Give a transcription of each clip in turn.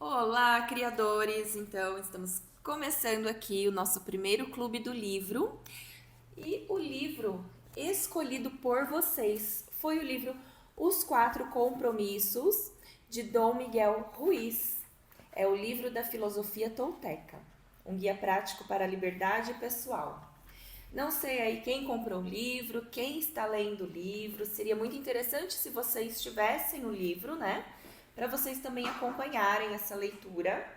Olá, criadores! Então, estamos começando aqui o nosso primeiro clube do livro. E o livro escolhido por vocês foi o livro Os Quatro Compromissos, de Dom Miguel Ruiz. É o livro da filosofia tolteca, um guia prático para a liberdade pessoal. Não sei aí quem comprou o livro, quem está lendo o livro. Seria muito interessante se vocês tivessem o livro, né? Para vocês também acompanharem essa leitura,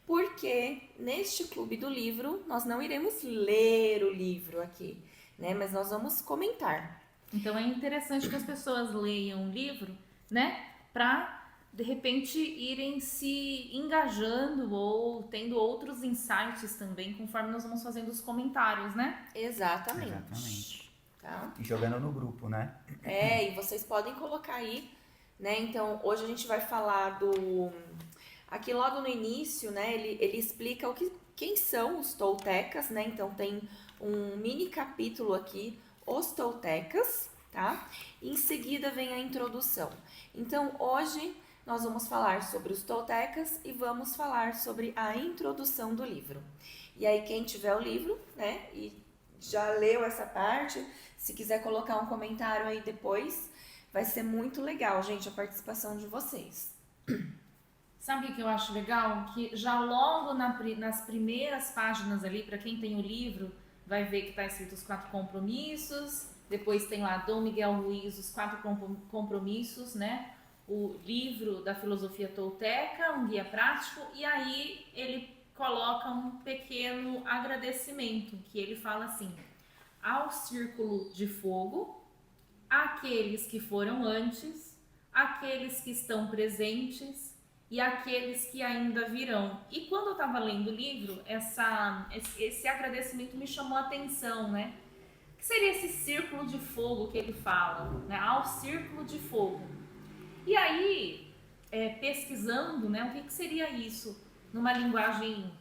porque neste clube do livro nós não iremos ler o livro aqui, né? Mas nós vamos comentar. Então é interessante que as pessoas leiam o livro, né? Para de repente irem se engajando ou tendo outros insights também, conforme nós vamos fazendo os comentários, né? Exatamente. Tá? E jogando no grupo, né? E vocês podem colocar aí, né? Então, hoje a gente vai falar do... Aqui logo no início, né, ele explica quem são os toltecas, né? Então, tem um mini capítulo aqui, os toltecas, tá? E em seguida vem a introdução. Então, hoje nós vamos falar sobre os toltecas e vamos falar sobre a introdução do livro. E aí, quem tiver o livro, né, e já leu essa parte, se quiser colocar um comentário aí depois, vai ser muito legal, gente, a participação de vocês. Sabe o que eu acho legal? Que já logo nas primeiras páginas ali, para quem tem o livro, vai ver que está escrito os quatro compromissos, depois tem lá Dom Miguel Ruiz, os quatro compromissos, né? O livro da filosofia tolteca, um guia prático, e aí ele coloca um pequeno agradecimento, que ele fala assim: ao círculo de fogo, aqueles que foram antes, aqueles que estão presentes e aqueles que ainda virão. E quando eu estava lendo o livro, esse agradecimento me chamou a atenção, né? O que seria esse círculo de fogo que ele fala, né? Ao círculo de fogo. E aí, pesquisando, né, o que seria isso numa linguagem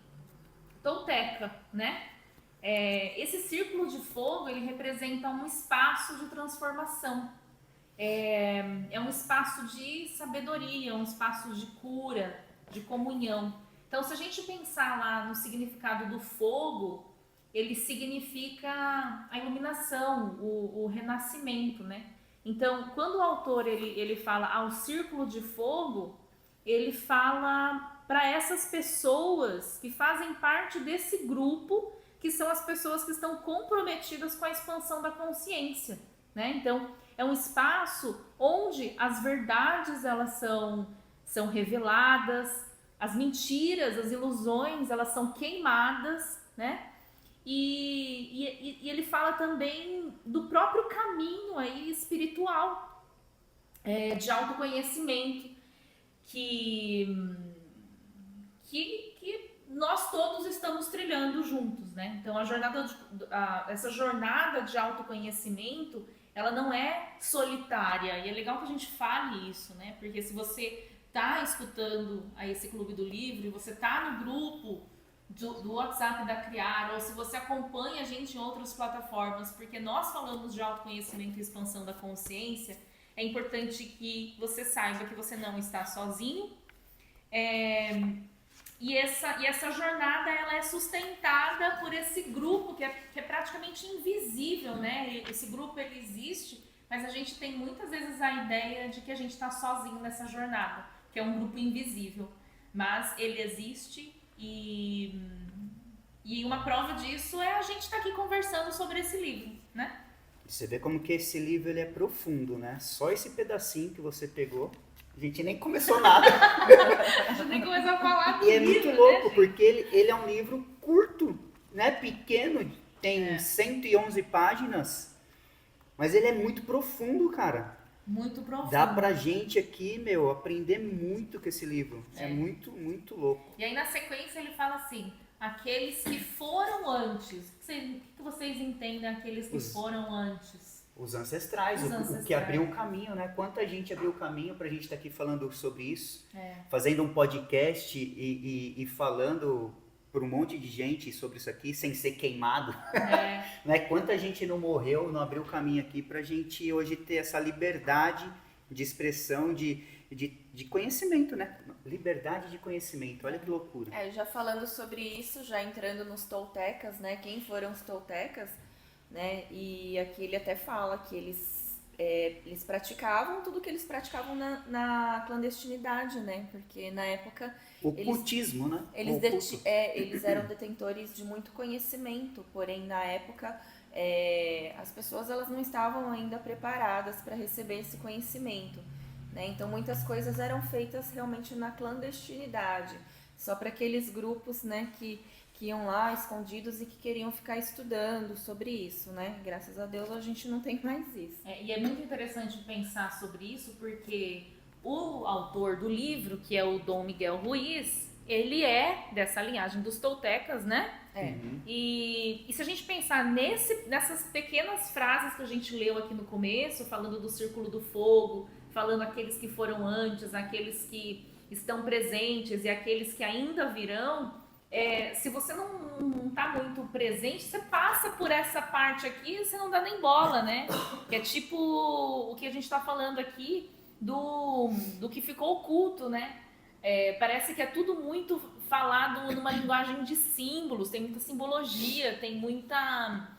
tolteca, né? Esse círculo de fogo, ele representa um espaço de transformação. É um espaço de sabedoria, um espaço de cura, de comunhão. Então, se a gente pensar lá no significado do fogo, ele significa a iluminação, o renascimento, né? Então, quando o autor ele fala ao círculo de fogo, ele fala para essas pessoas que fazem parte desse grupo, que são as pessoas que estão comprometidas com a expansão da consciência, né? Então, é um espaço onde as verdades elas são reveladas, as mentiras, as ilusões, elas são queimadas, né? E ele fala também do próprio caminho aí espiritual, de autoconhecimento, que nós todos estamos trilhando juntos, né? Então essa jornada de autoconhecimento, ela não é solitária, e é legal que a gente fale isso, né? Porque se você tá escutando a esse clube do livro e você tá no grupo do WhatsApp da Criar, ou se você acompanha a gente em outras plataformas, porque nós falamos de autoconhecimento e expansão da consciência, é importante que você saiba que você não está sozinho. E essa jornada ela é sustentada por esse grupo que é praticamente invisível, né? Esse grupo ele existe, mas a gente tem muitas vezes a ideia de que a gente está sozinho nessa jornada, que é um grupo invisível. Mas ele existe e uma prova disso é a gente estar aqui conversando sobre esse livro, né? Você vê como que esse livro ele é profundo, né? Só esse pedacinho que você pegou, a gente nem começou nada. A gente nem começou a falar do E é livro, muito louco, né, porque ele é um livro curto, né? Pequeno, tem 111 páginas, mas ele é muito profundo, cara. Muito profundo. Dá pra gente aqui, aprender muito com esse livro. É muito, muito louco. E aí na sequência ele fala assim: aqueles que foram antes. O que vocês entendem aqueles que foram antes? Os ancestrais, o que abriu o caminho, né? Quanta gente abriu o caminho pra gente estar aqui falando sobre isso. Fazendo um podcast e falando para um monte de gente sobre isso aqui, sem ser queimado. Né? Quanta gente não morreu, não abriu o caminho aqui pra gente hoje ter essa liberdade de expressão, de de conhecimento, né? Liberdade de conhecimento, olha que loucura. Já falando sobre isso, já entrando nos toltecas, né? Quem foram os toltecas, né? E aqui ele até fala que eles praticavam tudo que eles praticavam na clandestinidade, né? Porque na época... Ocultismo, né? Eles eram detentores de muito conhecimento, porém na época as pessoas elas não estavam ainda preparadas para receber esse conhecimento, né? Então muitas coisas eram feitas realmente na clandestinidade, só para aqueles grupos, né, que iam lá escondidos e que queriam ficar estudando sobre isso, né? Graças a Deus a gente não tem mais isso. E é muito interessante pensar sobre isso porque o autor do livro, que é o Dom Miguel Ruiz, ele é dessa linhagem dos toltecas, né? Uhum. E se a gente pensar nessas pequenas frases que a gente leu aqui no começo, falando do Círculo do Fogo, falando aqueles que foram antes, aqueles que estão presentes e aqueles que ainda virão, se você não está muito presente, você passa por essa parte aqui e você não dá nem bola, né? Que é tipo o que a gente está falando aqui do que ficou oculto, né? Parece que é tudo muito falado numa linguagem de símbolos, tem muita simbologia, tem muita...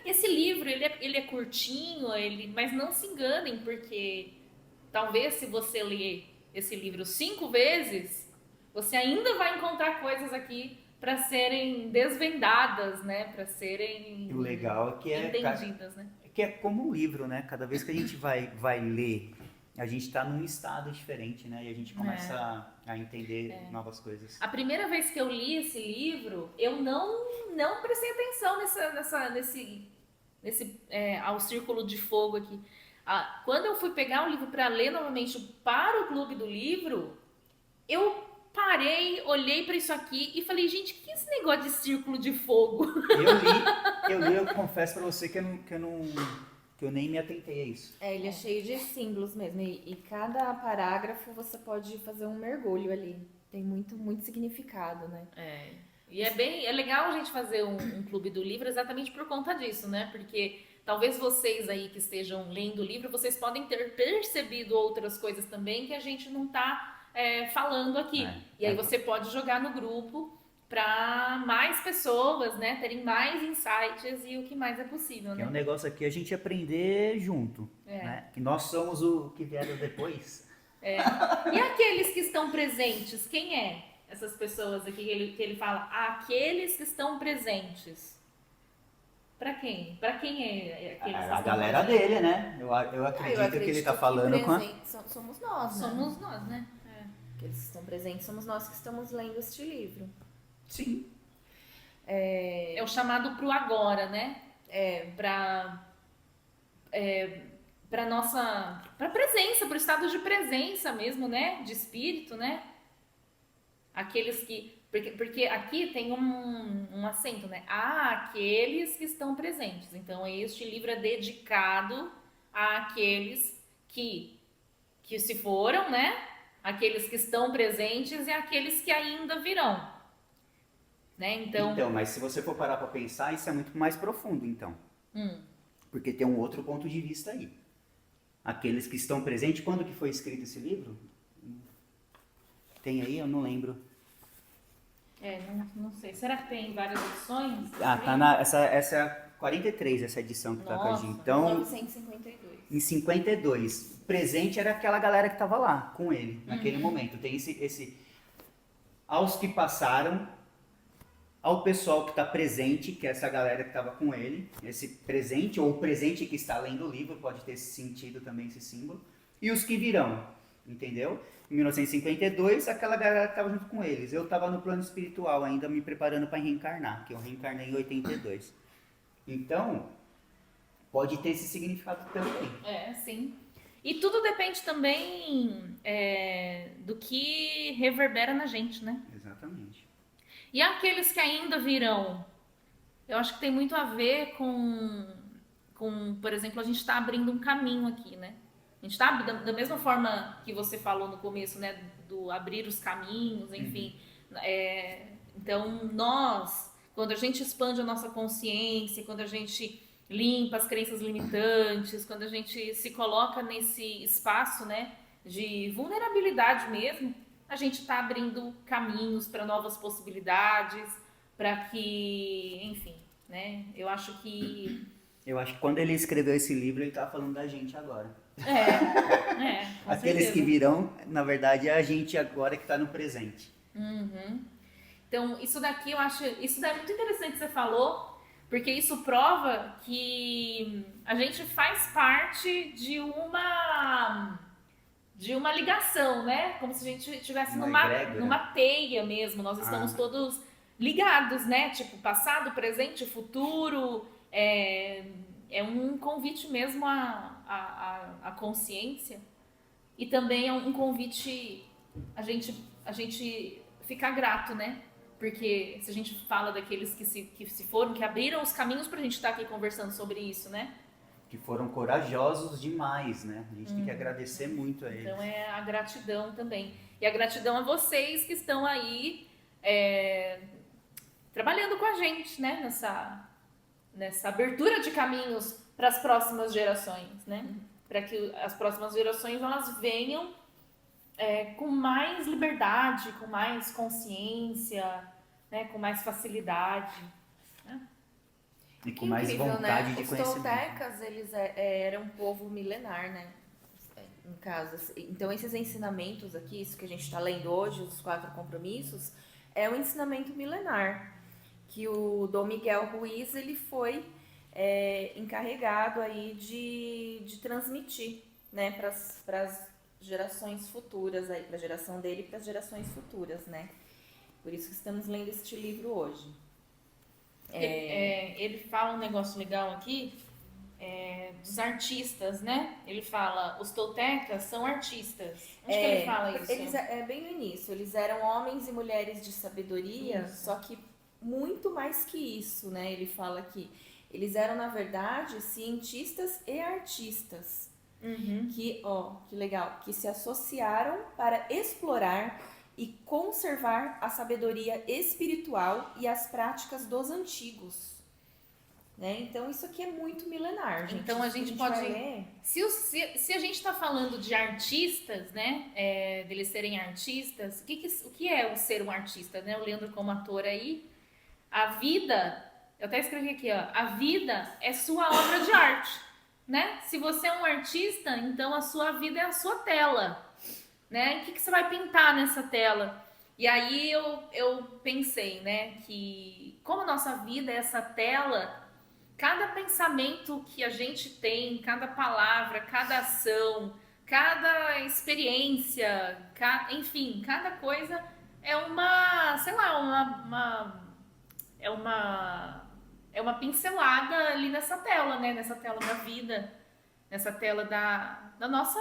Esse livro, ele é curtinho, mas não se enganem, porque talvez se você ler esse livro 5 vezes, você ainda vai encontrar coisas aqui para serem desvendadas, né? Para serem o legal é que entendidas, né? Que é como um livro, né? Cada vez que a gente vai ler, a gente está num estado diferente, né? E a gente começa a entender novas coisas. A primeira vez que eu li esse livro, eu não prestei atenção ao Círculo de Fogo aqui. Quando eu fui pegar o livro para ler novamente para o Clube do Livro, eu parei, olhei para isso aqui e falei, gente, o que é esse negócio de Círculo de Fogo? Eu confesso para você que eu nem me atentei a isso. Ele é cheio de símbolos mesmo, e cada parágrafo você pode fazer um mergulho ali. Tem muito, muito significado, né? E é legal a gente fazer um clube do livro exatamente por conta disso, né? Porque talvez vocês aí que estejam lendo o livro, vocês podem ter percebido outras coisas também que a gente não está falando aqui. E aí você pode jogar no grupo para mais pessoas, né, terem mais insights e o que mais é possível, né? É um negócio aqui a gente aprender junto, né? Que nós somos o que vieram depois. E aqueles que estão presentes, quem é? Essas pessoas aqui que ele fala, aqueles que estão presentes. Para quem? Para quem é aqueles que a galera presentes? dele, né? Eu acredito que ele está falando somos nós, né? Somos nós, né? Aqueles que estão presentes somos nós que estamos lendo este livro. Sim. É o chamado pro agora, né? Para presença, pro estado de presença mesmo, né? De espírito, né? Aqueles que... Porque aqui tem um acento, né? Aqueles que estão presentes. Então, este livro é dedicado àqueles que se foram, né? Aqueles que estão presentes e aqueles que ainda virão. Né? Então, mas se você for parar para pensar, isso é muito mais profundo, então. Porque tem um outro ponto de vista aí. Aqueles que estão presentes, quando que foi escrito esse livro? Tem aí? Eu não lembro. Não sei. Será que tem várias edições? Tá essa é a 43, essa edição que tá com a gente. Então, 1952. Em 52. Presente era aquela galera que estava lá com ele, naquele momento. Tem esse... Aos que passaram, ao pessoal que está presente, que é essa galera que estava com ele, esse presente, ou o presente que está lendo o livro, pode ter esse sentido também, esse símbolo. E os que virão, entendeu? Em 1952, aquela galera que estava junto com eles. Eu estava no plano espiritual ainda, me preparando para reencarnar, que eu reencarnei em 82. Então, pode ter esse significado também. Sim. E tudo depende também do que reverbera na gente, né? Exatamente. E aqueles que ainda virão, eu acho que tem muito a ver com por exemplo, a gente está abrindo um caminho aqui, né? A gente está, da mesma forma que você falou no começo, né? Do abrir os caminhos, enfim. Então, quando a gente expande a nossa consciência, quando a gente limpa as crenças limitantes, quando a gente se coloca nesse espaço, né, de vulnerabilidade mesmo, a gente está abrindo caminhos para novas possibilidades, para que, enfim, né? Eu acho que quando ele escreveu esse livro, ele tá falando da gente agora. Com Aqueles certeza. que virão, na verdade, é a gente agora que está no presente. Uhum. Então, isso daqui eu acho, isso daí é muito interessante que você falou, porque isso prova que a gente faz parte de uma ligação, né? Como se a gente estivesse numa teia mesmo. Nós estamos todos ligados, né? Tipo, passado, presente, futuro. É um convite mesmo à consciência. E também é um convite a gente ficar grato, né? Porque se a gente fala daqueles que se foram, que abriram os caminhos pra gente estar aqui conversando sobre isso, né? Que foram corajosos demais, né? A gente tem que agradecer muito a eles. Então é a gratidão também. E a gratidão a vocês que estão aí trabalhando com a gente, né? Nessa abertura de caminhos para as próximas gerações, né? Para que as próximas gerações elas venham com mais liberdade, com mais consciência, né? Com mais facilidade. E com mais vontade, né? De conhecimento. Os toltecas, eles eram um povo milenar, né? No caso, então esses ensinamentos aqui, isso que a gente está lendo hoje, os 4 compromissos, é um ensinamento milenar, que o Dom Miguel Ruiz, ele foi encarregado aí de transmitir, né, para as gerações futuras, para a geração dele e para as gerações futuras, né? Por isso que estamos lendo este livro hoje. Ele fala um negócio legal aqui dos artistas, né? Ele fala, os toltecas são artistas. Onde que ele fala isso? Eles, bem no início, eles eram homens e mulheres de sabedoria, só que muito mais que isso, né? Ele fala aqui. Eles eram, na verdade, cientistas e artistas. Que legal, que se associaram para explorar e conservar a sabedoria espiritual e as práticas dos antigos. Né? Então, isso aqui é muito milenar, gente. Então, a gente pode ler. Se a gente está falando de artistas, né? Deles serem artistas, o que é o ser um artista? Né? O Leandro, como ator aí, a vida, eu até escrevi aqui, ó, a vida é sua obra de arte. Né? Se você é um artista, então a sua vida é a sua tela. Né? O que você vai pintar nessa tela? E aí eu pensei, né, que como a nossa vida é essa tela, cada pensamento que a gente tem, cada palavra, cada ação, cada experiência, enfim, cada coisa é uma, sei lá, é uma pincelada ali nessa tela, né? Nessa tela da vida, nessa tela da nossa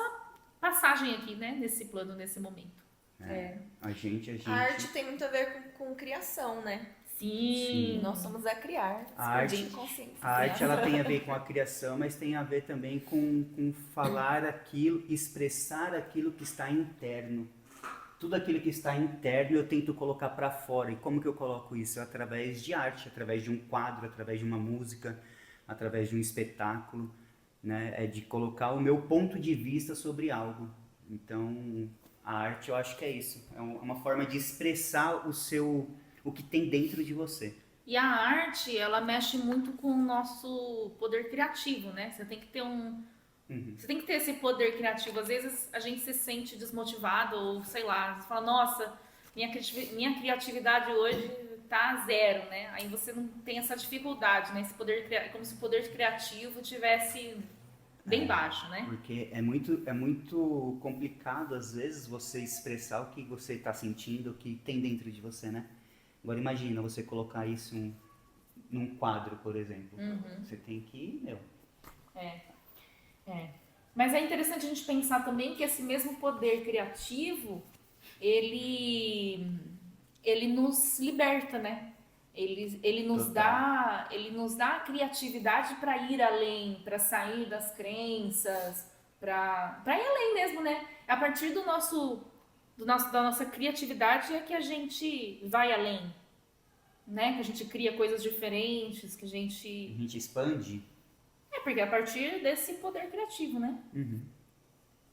passagem aqui, né? Nesse plano, nesse momento. A arte tem muito a ver com criação, né? Sim. Nós somos a criar, expandindo consciência. A arte, ela tem a ver com a criação, mas tem a ver também com falar aquilo, expressar aquilo que está interno. Tudo aquilo que está interno eu tento colocar para fora. E como que eu coloco isso? Através de arte, através de um quadro, através de uma música, através de um espetáculo, né? É de colocar o meu ponto de vista sobre algo. Então, a arte, eu acho que é isso. É uma forma de expressar o que tem dentro de você. E a arte, ela mexe muito com o nosso poder criativo, né? Você tem que ter Você tem que ter esse poder criativo. Às vezes a gente se sente desmotivado ou sei lá, você fala, nossa, minha criatividade hoje tá zero, né? Aí você não tem essa dificuldade, né? Esse poder como se o poder criativo tivesse bem baixo, né? Porque é muito complicado às vezes você expressar o que você está sentindo, o que tem dentro de você, né? Agora imagina você colocar isso num quadro, por exemplo. Você tem que, Mas é interessante a gente pensar também que esse mesmo poder criativo, ele nos liberta, né? Ele nos dá a criatividade para ir além, para sair das crenças, para ir além mesmo, né? A partir da nossa criatividade é que a gente vai além, né? Que a gente cria coisas diferentes, que a gente expande. Porque é a partir desse poder criativo, né?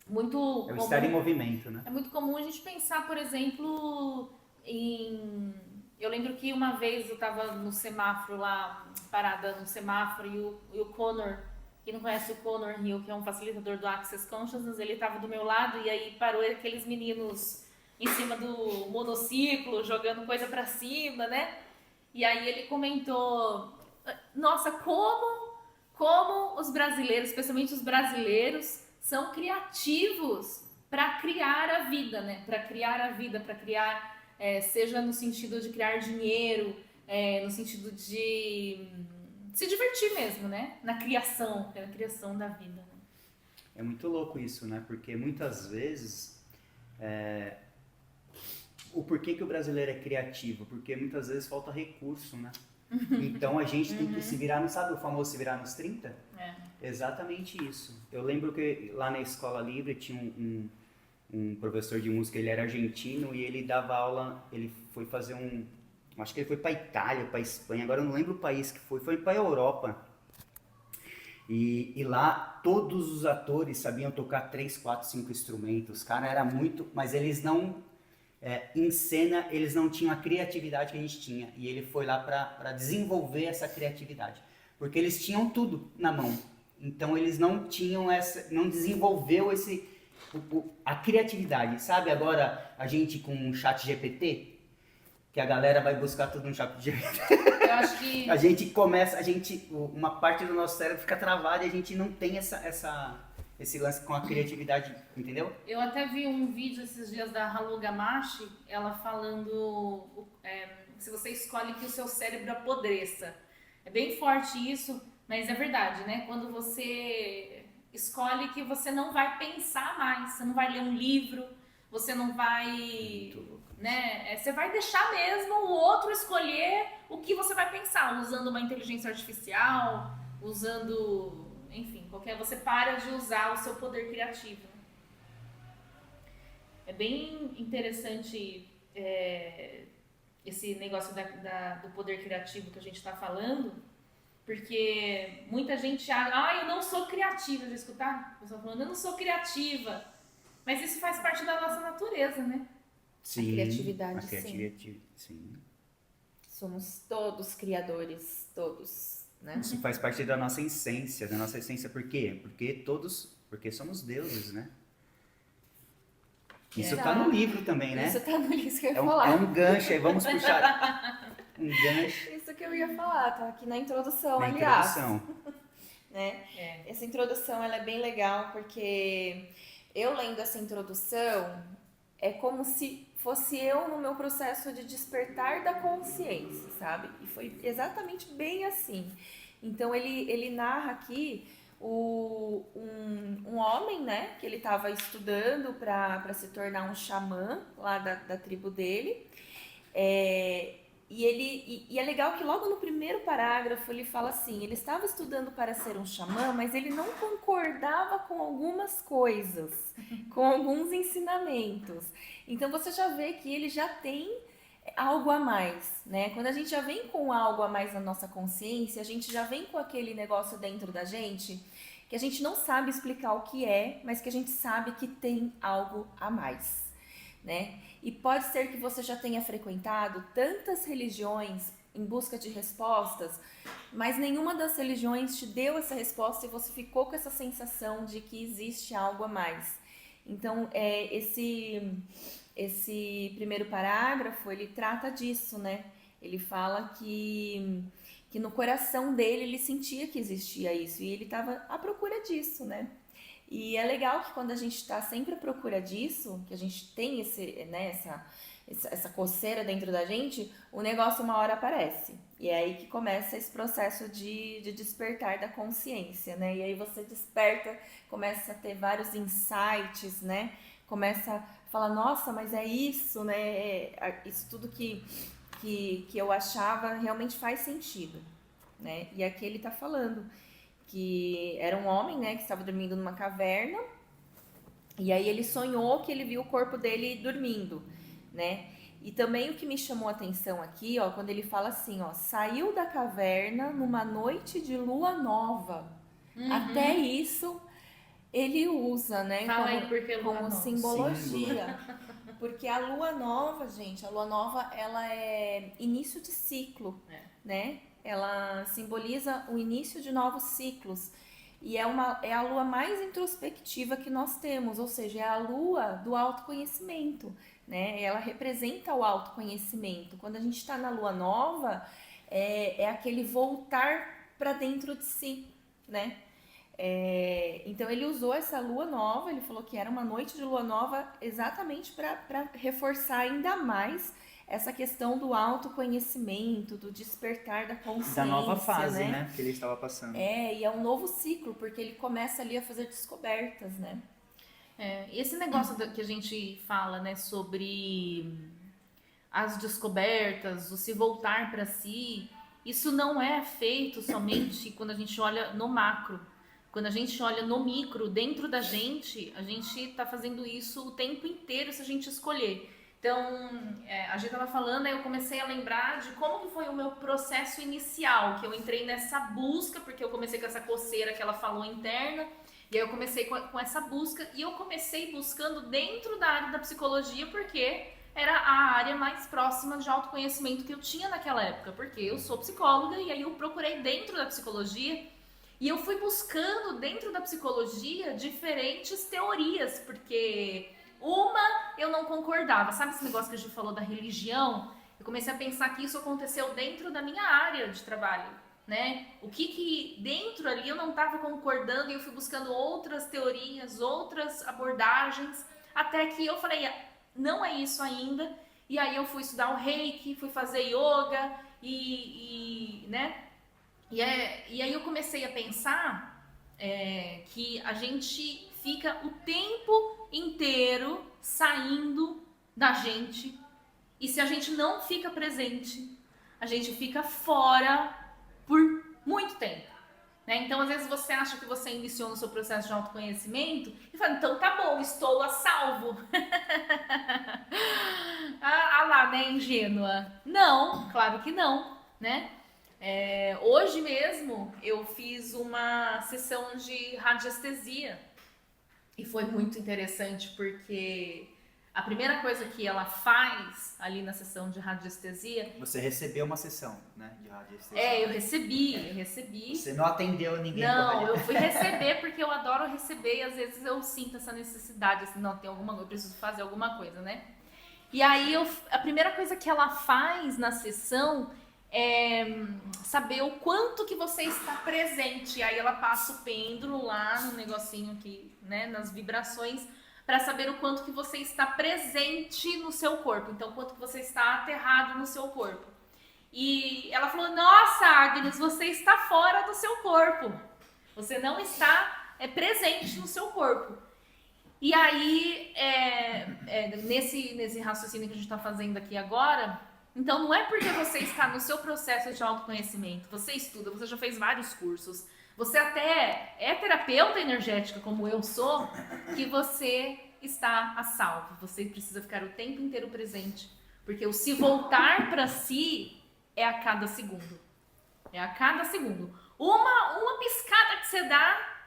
muito É o estar em movimento, né? É muito comum a gente pensar, por exemplo, em... Eu lembro que uma vez eu estava no semáforo lá, parada no semáforo, e o Connor, quem não conhece o Connor Hill, que é um facilitador do Access Consciousness, ele estava do meu lado e aí parou aqueles meninos em cima do monociclo, jogando coisa pra cima, né? E aí ele comentou, nossa, como os brasileiros, especialmente os brasileiros, são criativos para criar a vida, né? Para criar a vida, para criar, seja no sentido de criar dinheiro, no sentido de se divertir mesmo, né? Na criação da vida. Né? É muito louco isso, né? Porque muitas vezes o porquê que o brasileiro é criativo? Porque muitas vezes falta recurso, né? Então a gente tem que se virar, não sabe o famoso se virar nos 30? Exatamente isso. Eu lembro que lá na Escola Livre tinha um professor de música, ele era argentino e ele dava aula, ele foi fazer acho que ele foi para Itália, para Espanha, agora eu não lembro o país que foi para a Europa. E lá todos os atores sabiam tocar 3, 4, 5 instrumentos. Cara, era muito, mas eles não em cena eles não tinham a criatividade que a gente tinha, e ele foi lá para desenvolver essa criatividade, porque eles tinham tudo na mão, então eles não tinham não desenvolveu a criatividade, sabe? Agora a gente com o chat GPT, que a galera vai buscar tudo no chat GPT, eu acho que uma parte do nosso cérebro fica travada e a gente não tem esse lance com a criatividade, entendeu? Eu até vi um vídeo esses dias da Halu Gamache, ela falando se você escolhe que o seu cérebro apodreça. É bem forte isso, mas é verdade, né? Quando você escolhe que você não vai pensar mais, você não vai ler um livro, você não vai... né? Você vai deixar mesmo o outro escolher o que você vai pensar, usando uma inteligência artificial, usando... enfim, você para de usar o seu poder criativo. É bem interessante esse negócio do poder criativo que a gente está falando, porque muita gente acha, eu não sou criativa, já escutaram? A pessoa falando, eu não sou criativa, mas isso faz parte da nossa natureza, né? Sim, a criatividade, sim. Somos todos criadores, todos. Né? Isso faz parte da nossa essência, por quê? Porque somos deuses, né? Isso tá no livro também, né? Isso tá no livro que eu ia falar. É um gancho, aí vamos puxar um gancho. Isso que eu ia falar, tá aqui na introdução, Introdução. Né? Essa introdução, ela é bem legal, porque eu lendo essa introdução, é como se fosse eu no meu processo de despertar da consciência, sabe? E foi exatamente bem assim. Então ele narra aqui um homem, né? Que ele estava estudando para se tornar um xamã lá da tribo dele. E é legal que logo no primeiro parágrafo ele fala assim, ele estava estudando para ser um xamã, mas ele não concordava com algumas coisas, com alguns ensinamentos. Então você já vê que ele já tem algo a mais, né? Quando a gente já vem com algo a mais na nossa consciência, a gente já vem com aquele negócio dentro da gente, que a gente não sabe explicar o que é, mas que a gente sabe que tem algo a mais, né? E pode ser que você já tenha frequentado tantas religiões em busca de respostas, mas nenhuma das religiões te deu essa resposta e você ficou com essa sensação de que existe algo a mais. Então, esse primeiro parágrafo, ele trata disso, né? Ele fala que no coração dele ele sentia que existia isso e ele estava à procura disso, né? E é legal que quando a gente está sempre à procura disso, que a gente tem essa coceira dentro da gente, o negócio uma hora aparece. E é aí que começa esse processo de despertar da consciência, né? E aí você desperta, começa a ter vários insights, né? Começa a falar, nossa, mas é isso, né? Isso tudo que eu achava realmente faz sentido, né? E aqui ele está falando que era um homem, né, que estava dormindo numa caverna, e aí ele sonhou que ele viu o corpo dele dormindo, né? E também o que me chamou a atenção aqui, quando ele fala assim, saiu da caverna numa noite de lua nova. Até isso Ele usa, né, Fala aí por que lua como nova? simbologia. Porque a lua nova, gente, a lua nova, ela é início de ciclo, né? Ela simboliza o início de novos ciclos. E é a lua mais introspectiva que nós temos, ou seja, é a lua do autoconhecimento, né? Ela representa o autoconhecimento. Quando a gente está na lua nova, é aquele voltar para dentro de si, né? Então ele usou essa lua nova, ele falou que era uma noite de lua nova exatamente para reforçar ainda mais essa questão do autoconhecimento, do despertar da consciência. Da nova fase, né? Que ele estava passando. E é um novo ciclo, porque ele começa ali a fazer descobertas, né? Esse negócio que a gente fala, né, sobre as descobertas, o se voltar para si, isso não é feito somente quando a gente olha no macro. Quando a gente olha no micro, dentro da gente, a gente está fazendo isso o tempo inteiro se a gente escolher. Então, a gente estava falando, aí eu comecei a lembrar de como que foi o meu processo inicial, que eu entrei nessa busca, porque eu comecei com essa coceira que ela falou interna, e aí eu comecei com essa busca, e eu comecei buscando dentro da área da psicologia, porque era a área mais próxima de autoconhecimento que eu tinha naquela época, porque eu sou psicóloga, e aí eu procurei dentro da psicologia, e eu fui buscando dentro da psicologia diferentes teorias, porque uma eu não concordava. Sabe esse negócio que a gente falou da religião? Eu comecei a pensar que isso aconteceu dentro da minha área de trabalho, né? O que dentro ali eu não estava concordando e eu fui buscando outras teorias, outras abordagens, até que eu falei, não é isso ainda. E aí eu fui estudar o Reiki, fui fazer yoga né? E aí eu comecei a pensar que a gente fica o tempo inteiro saindo da gente, e se a gente não fica presente, a gente fica fora por muito tempo, né? Então às vezes você acha que você iniciou no seu processo de autoconhecimento e fala, então tá bom, estou a salvo. Lá, né, ingênua. Não, claro que não, né? Hoje mesmo eu fiz uma sessão de radiestesia e foi muito interessante porque a primeira coisa que ela faz ali na sessão de radiestesia... Você recebeu uma sessão, né, de radiestesia? Eu recebi. Você não atendeu ninguém? Não, eu fui receber porque eu adoro receber e às vezes eu sinto essa necessidade, assim, não, eu preciso fazer alguma coisa, né? E aí a primeira coisa que ela faz na sessão saber o quanto que você está presente. Aí ela passa o pêndulo lá no negocinho aqui, né, nas vibrações, para saber o quanto que você está presente no seu corpo. Então, quanto que você está aterrado no seu corpo. E ela falou, nossa, Agnes, você está fora do seu corpo. Você não está presente no seu corpo. E aí, nesse raciocínio que a gente está fazendo aqui agora... Então, não é porque você está no seu processo de autoconhecimento, você estuda, você já fez vários cursos, você até é terapeuta energética, como eu sou, que você está a salvo. Você precisa ficar o tempo inteiro presente, porque o se voltar para si é a cada segundo. É a cada segundo. Uma piscada que você dá,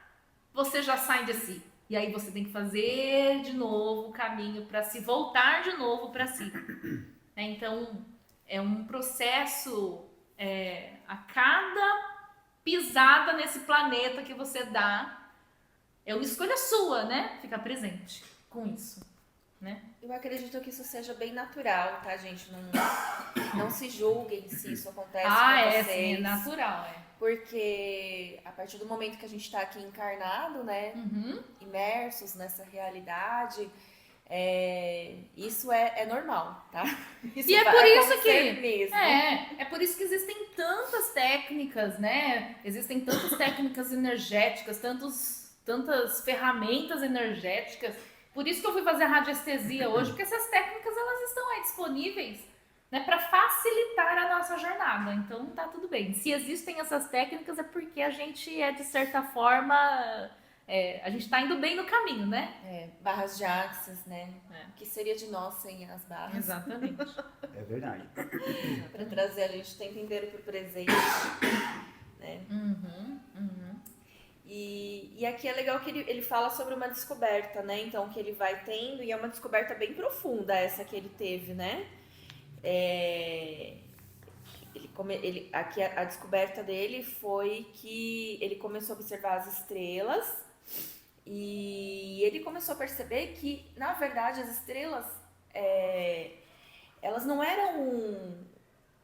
você já sai de si. E aí você tem que fazer de novo o caminho para se voltar de novo para si. Então... é um processo a cada pisada nesse planeta que você dá, é uma escolha sua, né? Ficar presente com isso, né? Eu acredito que isso seja bem natural, tá, gente? Não se julguem se isso acontece com vocês. Sim, é natural, Porque a partir do momento que a gente tá aqui encarnado, né? Imersos nessa realidade... isso é normal, tá? Isso e é por isso que mesmo. É por isso que existem tantas técnicas, né? Existem tantas técnicas energéticas, tantas ferramentas energéticas. Por isso que eu fui fazer a radiestesia hoje, porque essas técnicas elas estão aí disponíveis, né, para facilitar a nossa jornada. Então tá tudo bem. Se existem essas técnicas é porque a gente de certa forma a gente tá indo bem no caminho, né? Barras de axis, né? O que seria de nós sem as barras? Exatamente. É verdade. Para trazer a gente o tempo inteiro pro presente, né? E aqui é legal que ele fala sobre uma descoberta, né? Então, que ele vai tendo, e é uma descoberta bem profunda essa que ele teve, né? Aqui a descoberta dele foi que ele começou a observar as estrelas e ele começou a perceber que, na verdade, as estrelas, elas não eram...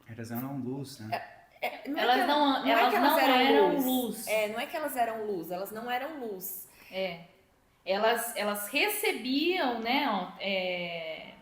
Elas eram luz, né? Elas não eram luz. Não é que elas eram luz, elas não eram luz. Elas recebiam, né?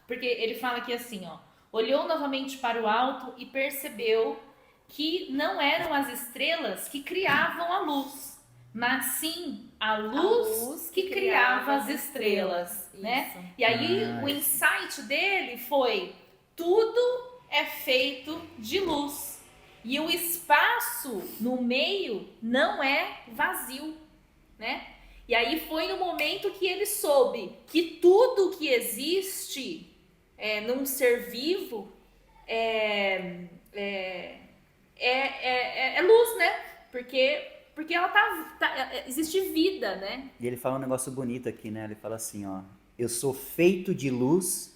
Porque ele fala aqui assim, ó. Olhou novamente para o alto e percebeu que não eram as estrelas que criavam a luz, mas sim a luz que criava as estrelas, né? E aí o insight dele foi: tudo é feito de luz e o espaço no meio não é vazio, né? E aí foi no momento que ele soube que tudo que existe num ser vivo é luz, né? Porque ela existe vida, né? E ele fala um negócio bonito aqui, né? Ele fala assim, ó: eu sou feito de luz,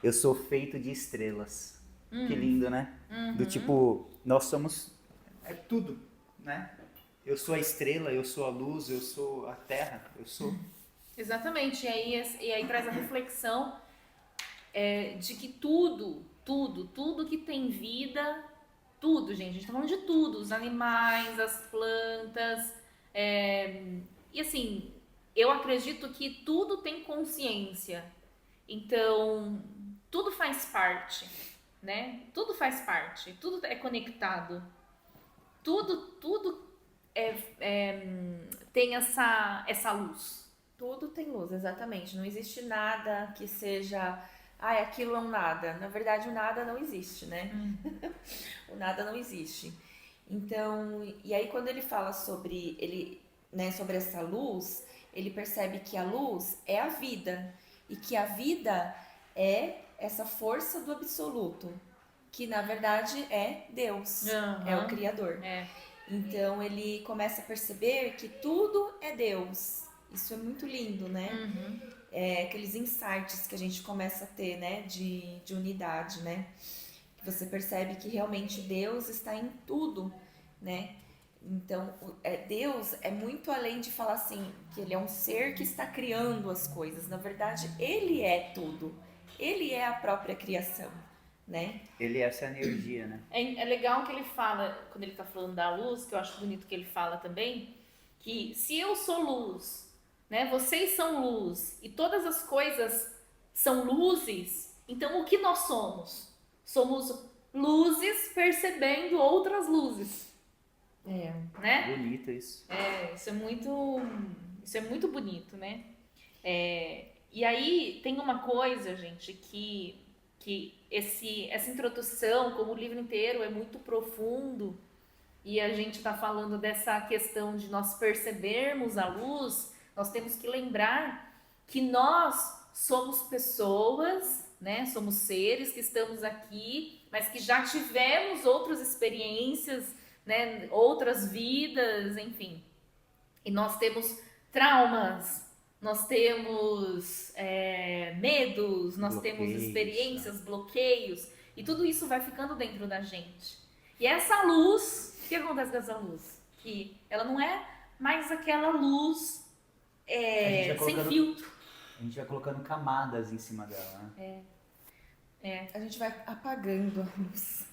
eu sou feito de estrelas. Que lindo, né? Do tipo, nós somos tudo, né? Eu sou a estrela, eu sou a luz, eu sou a terra, eu sou... Exatamente, e aí traz a reflexão de que tudo que tem vida, tudo, gente, a gente tá falando de tudo, os animais, as plantas, e assim, eu acredito que tudo tem consciência, então tudo faz parte, né? Tudo faz parte, tudo é conectado, tudo tem essa luz. Tudo tem luz, exatamente. Não existe nada que seja... aquilo é um nada. Na verdade, o nada não existe, né? O nada não existe. Então, e aí quando ele fala sobre essa luz, ele percebe que a luz é a vida. E que a vida é essa força do absoluto. Que, na verdade, é Deus. É o Criador. Então, ele começa a perceber que tudo é Deus. Isso é muito lindo, né? Aqueles insights que a gente começa a ter, né? De unidade, né? Você percebe que realmente Deus está em tudo, né? Então, Deus é muito além de falar assim, que ele é um ser que está criando as coisas. Na verdade, ele é tudo. Ele é a própria criação, né? Ele é essa energia, né? É legal que ele fala, quando ele está falando da luz, que eu acho bonito que ele fala também, que se eu sou luz, né, vocês são luz, e todas as coisas são luzes, então o que nós somos? Somos luzes percebendo outras luzes. Né? Bonito isso. Isso é muito bonito, né? E aí tem uma coisa, gente, que essa introdução, como o livro inteiro é muito profundo, e a gente está falando dessa questão de nós percebermos a luz, nós temos que lembrar que nós somos pessoas, né? Somos seres que estamos aqui, mas que já tivemos outras experiências, né? Outras vidas, enfim. E nós temos traumas, nós temos medos, nós temos experiências, bloqueios, e tudo isso vai ficando dentro da gente. E essa luz, o que acontece com essa luz? Que ela não é mais aquela luz sem filtro. A gente vai colocando camadas em cima dela, né? A gente vai apagando a luz.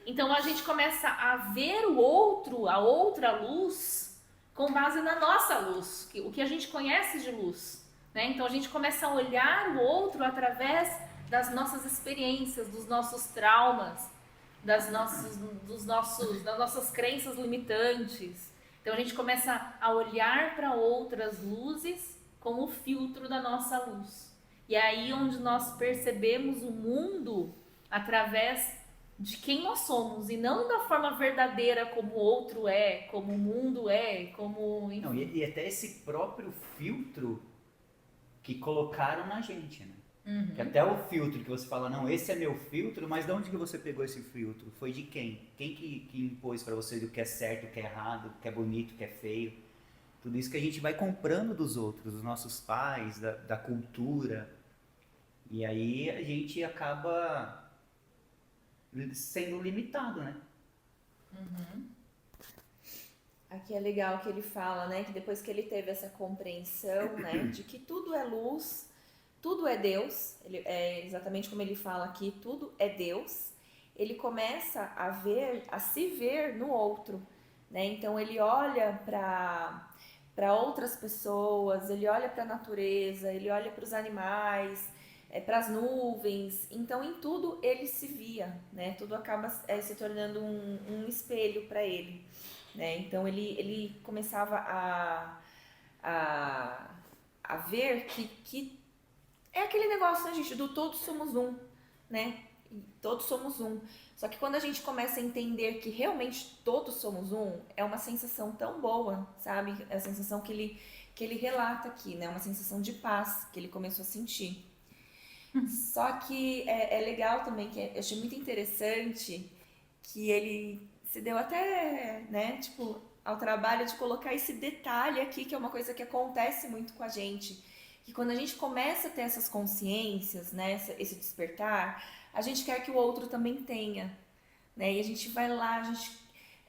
Então a gente começa a ver o outro, a outra luz, com base na nossa luz, o que a gente conhece de luz, né? Então a gente começa a olhar o outro através das nossas experiências, dos nossos traumas, das nossas crenças limitantes. Então a gente começa a olhar para outras luzes com o filtro da nossa luz. E é aí onde nós percebemos o mundo através de quem nós somos, e não da forma verdadeira como o outro é, como o mundo é, como... Não, e até esse próprio filtro que colocaram na gente, né? Que até o filtro que você fala, não, esse é meu filtro, mas de onde que você pegou esse filtro? Foi de quem? Quem que impôs para você o que é certo, o que é errado, o que é bonito, o que é feio? Tudo isso que a gente vai comprando dos outros, dos nossos pais, da cultura. E aí a gente acaba sendo limitado, né? Aqui é legal que ele fala, né, que depois que ele teve essa compreensão, né, de que tudo é luz, tudo é Deus, é exatamente como ele fala aqui, tudo é Deus, ele começa a se ver no outro, né? Então ele olha para outras pessoas, ele olha para a natureza, ele olha para os animais, para as nuvens, então em tudo ele se via, né? Tudo acaba se tornando um espelho para ele, né? Então ele começava a ver que é aquele negócio, né, gente, do todos somos um, né? Todos somos um. Só que quando a gente começa a entender que realmente todos somos um, é uma sensação tão boa, sabe? É a sensação que ele relata aqui, né? Uma sensação de paz que ele começou a sentir. Só que é legal também, que eu achei muito interessante que ele se deu até, né, tipo, ao trabalho de colocar esse detalhe aqui, que é uma coisa que acontece muito com a gente. Que quando a gente começa a ter essas consciências, né, esse despertar, a gente quer que o outro também tenha, né? E a gente vai lá, a gente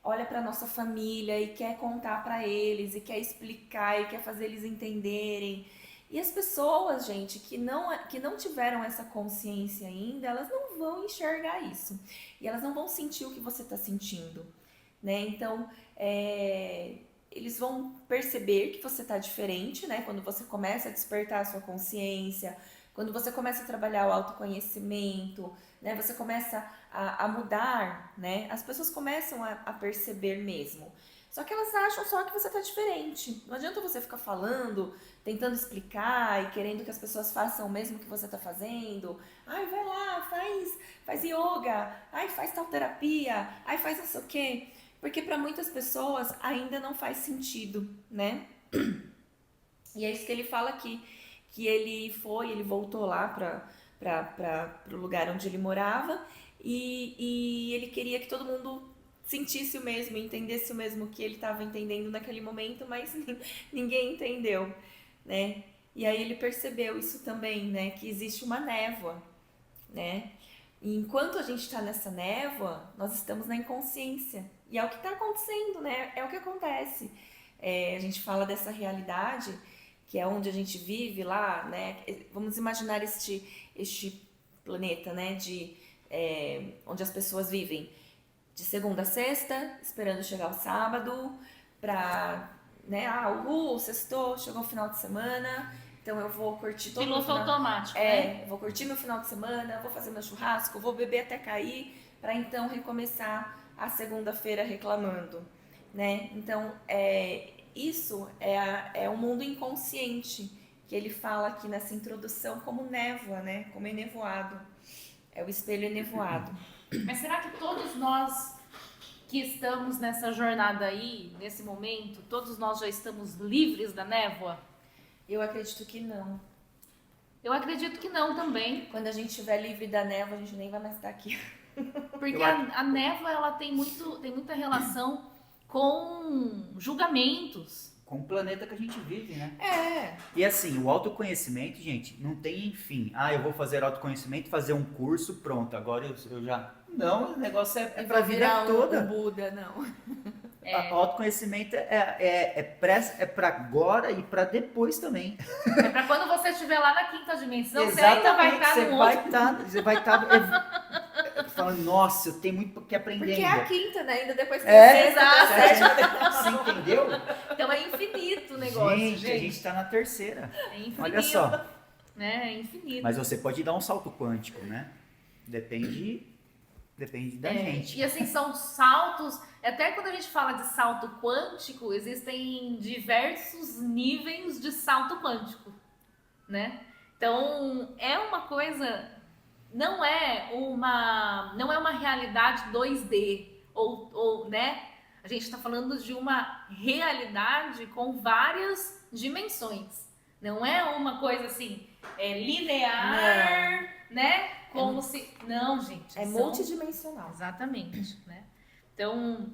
olha para nossa família e quer contar para eles, e quer explicar, e quer fazer eles entenderem. E as pessoas, gente, que não tiveram essa consciência ainda, elas não vão enxergar isso. E elas não vão sentir o que você está sentindo, né? Então, eles vão perceber que você está diferente, né? Quando você começa a despertar a sua consciência, quando você começa a trabalhar o autoconhecimento, né? Você começa a mudar, né? As pessoas começam a perceber mesmo. Só que elas acham só que você está diferente. Não adianta você ficar falando, tentando explicar e querendo que as pessoas façam o mesmo que você está fazendo. Ai, vai lá, faz yoga. Ai, faz tal terapia. Ai, faz não sei o quê. Porque para muitas pessoas ainda não faz sentido, né? E é isso que ele fala aqui, que ele voltou lá para o lugar onde ele morava e ele queria que todo mundo sentisse o mesmo, entendesse o mesmo que ele estava entendendo naquele momento, mas ninguém entendeu, né? E aí ele percebeu isso também, né? Que existe uma névoa, né? E enquanto a gente está nessa névoa, nós estamos na inconsciência. E é o que está acontecendo, né? É o que acontece. A gente fala dessa realidade, que é onde a gente vive lá, né? Vamos imaginar este planeta, né? Onde as pessoas vivem de segunda a sexta, esperando chegar o sábado, pra, né? Sextou, chegou o final de semana, então eu vou curtir todo piloto automático, né? Vou curtir meu final de semana, vou fazer meu churrasco, vou beber até cair, para então recomeçar a segunda-feira reclamando, né? Então, isso é o mundo inconsciente, que ele fala aqui nessa introdução como névoa, né? Como enevoado. É o espelho enevoado. Mas será que todos nós que estamos nessa jornada aí, nesse momento, todos nós já estamos livres da névoa? Eu acredito que não. Eu acredito que não também. Quando a gente estiver livre da névoa, a gente nem vai mais estar aqui. Porque a névoa, ela tem muita relação com julgamentos. Com o planeta que a gente vive, né? É. E assim, o autoconhecimento, gente, não tem fim. Eu vou fazer autoconhecimento, fazer um curso, pronto, agora eu já... Não, o negócio é pra vida toda. Um Buda, não. Autoconhecimento é pra agora e pra depois também. É pra quando você estiver lá na quinta dimensão, você ainda vai estar no outro. Você vai estar falando, nossa, eu tenho muito que aprender Porque ainda. é a quinta, né? Ainda depois tem a sexta, a sétima. Você entendeu? Então é infinito o negócio, gente. A gente tá na terceira. É infinito. Olha só. É infinito. Mas você pode dar um salto quântico, né? Depende da gente. E assim, são saltos... Até quando a gente fala de salto quântico, existem diversos níveis de salto quântico, né? Então, é uma coisa... Não é uma realidade 2D, ou né? A gente está falando de uma realidade com várias dimensões. Não é uma coisa assim, linear, né? Como se... Não, gente. É multidimensional. Exatamente, né? Então,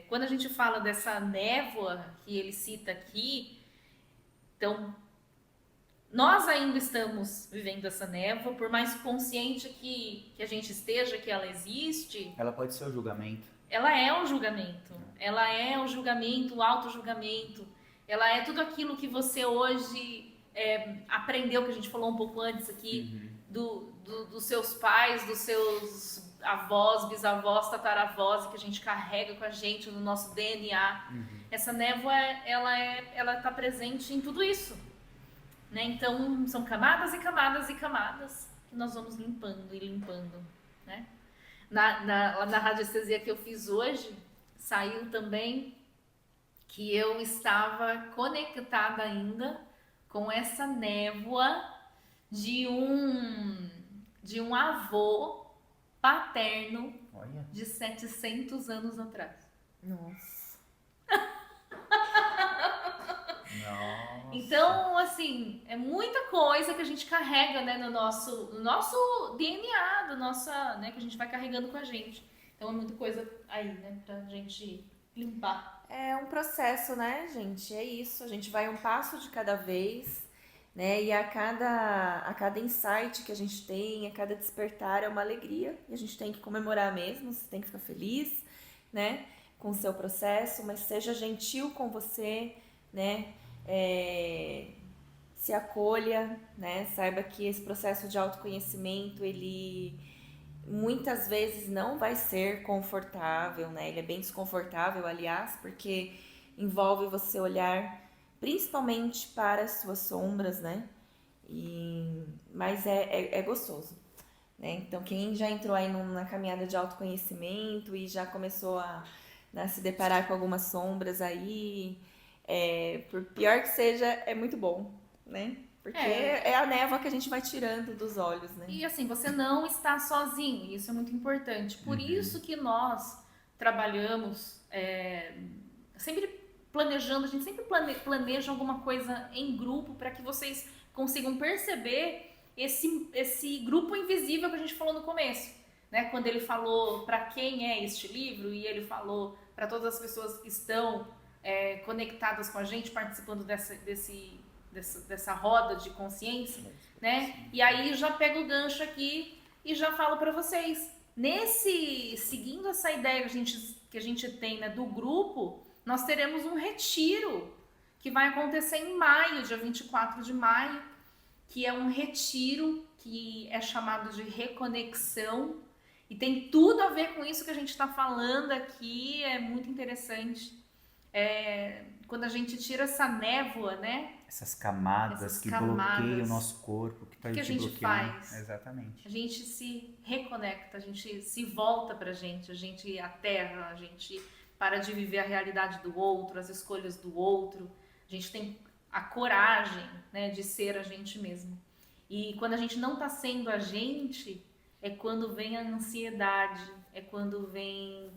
quando a gente fala dessa névoa que ele cita aqui, então, nós ainda estamos vivendo essa névoa, por mais consciente que a gente esteja, que ela existe. Ela pode ser o julgamento. Ela é um julgamento. Ela é o julgamento, o auto-julgamento. Ela é tudo aquilo que você hoje aprendeu, que a gente falou um pouco antes aqui, dos seus pais, dos seus avós, bisavós, tataravós, que a gente carrega com a gente no nosso DNA. Essa névoa, ela está presente em tudo isso. Né? Então, são camadas e camadas e camadas que nós vamos limpando e limpando. Né? Na radiestesia que eu fiz hoje, saiu também que eu estava conectada ainda com essa névoa de um avô paterno de 700 anos atrás. Nossa. Então, assim, é muita coisa que a gente carrega, né, no nosso DNA, né, que a gente vai carregando com a gente. Então, é muita coisa aí, né, pra gente limpar. É um processo, né, gente? É isso. A gente vai um passo de cada vez, né? E a cada insight que a gente tem, a cada despertar é uma alegria. E a gente tem que comemorar mesmo, você tem que ficar feliz, né? Com o seu processo, mas seja gentil com você, né? Se acolha, né? Saiba que esse processo de autoconhecimento, ele muitas vezes não vai ser confortável, né? Ele é bem desconfortável, aliás, porque envolve você olhar principalmente para as suas sombras, né? Mas é gostoso, né? Então, quem já entrou aí na caminhada de autoconhecimento e já começou a se deparar com algumas sombras aí, por pior que seja, é muito bom, né? Porque é a névoa que a gente vai tirando dos olhos, né? E assim, você não está sozinho, isso é muito importante. Por isso que nós trabalhamos sempre planejando, a gente sempre planeja alguma coisa em grupo para que vocês consigam perceber esse grupo invisível que a gente falou no começo. Né? Quando ele falou para quem é este livro e ele falou para todas as pessoas que estão conectadas com a gente, participando dessa roda de consciência, né? E aí já pego o gancho aqui e já falo para vocês, seguindo essa ideia que a gente tem, né, do grupo, nós teremos um retiro que vai acontecer em maio, dia 24 de maio, que é um retiro que é chamado de reconexão e tem tudo a ver com isso que a gente está falando aqui, é muito interessante. Quando a gente tira essa névoa, né? Essas camadas que bloqueiam o nosso corpo, que a gente faz? Exatamente. A gente se reconecta, a gente se volta pra gente, a gente aterra, a gente para de viver a realidade do outro, as escolhas do outro. A gente tem a coragem, né, de ser a gente mesmo. E quando a gente não tá sendo a gente, é quando vem a ansiedade, é quando vem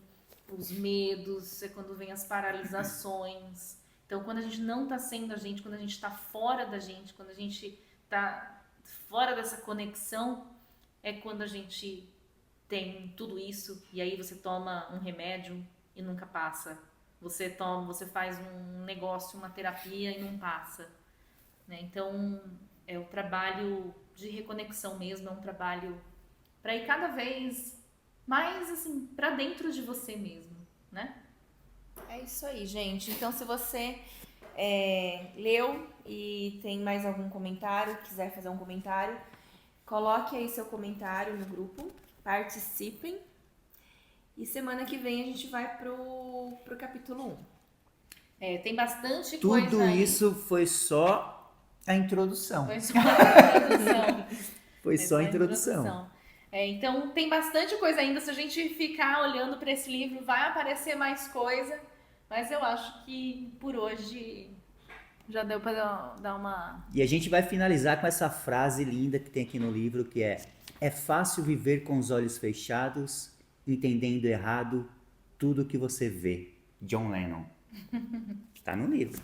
os medos, é quando vem as paralisações. Então, quando a gente não está sendo a gente, quando a gente está fora da gente, quando a gente está fora dessa conexão, é quando a gente tem tudo isso e aí você toma um remédio e nunca passa. Você faz um negócio, uma terapia e não passa. Né? Então, é o trabalho de reconexão mesmo, é um trabalho para ir cada vez mais assim, para dentro de você mesmo, né? É isso aí, gente. Então, se você leu e tem mais algum comentário, quiser fazer um comentário, coloque aí seu comentário no grupo, participem. E semana que vem a gente vai pro capítulo 1. Tem bastante coisa. Tudo isso foi só a introdução. Foi só a introdução. Foi só a introdução. Então tem bastante coisa ainda. Se a gente ficar olhando para esse livro, vai aparecer mais coisa. Mas eu acho que por hoje já deu para dar uma... E a gente vai finalizar com essa frase linda que tem aqui no livro, que é fácil viver com os olhos fechados, entendendo errado tudo que você vê. John Lennon. Tá no livro.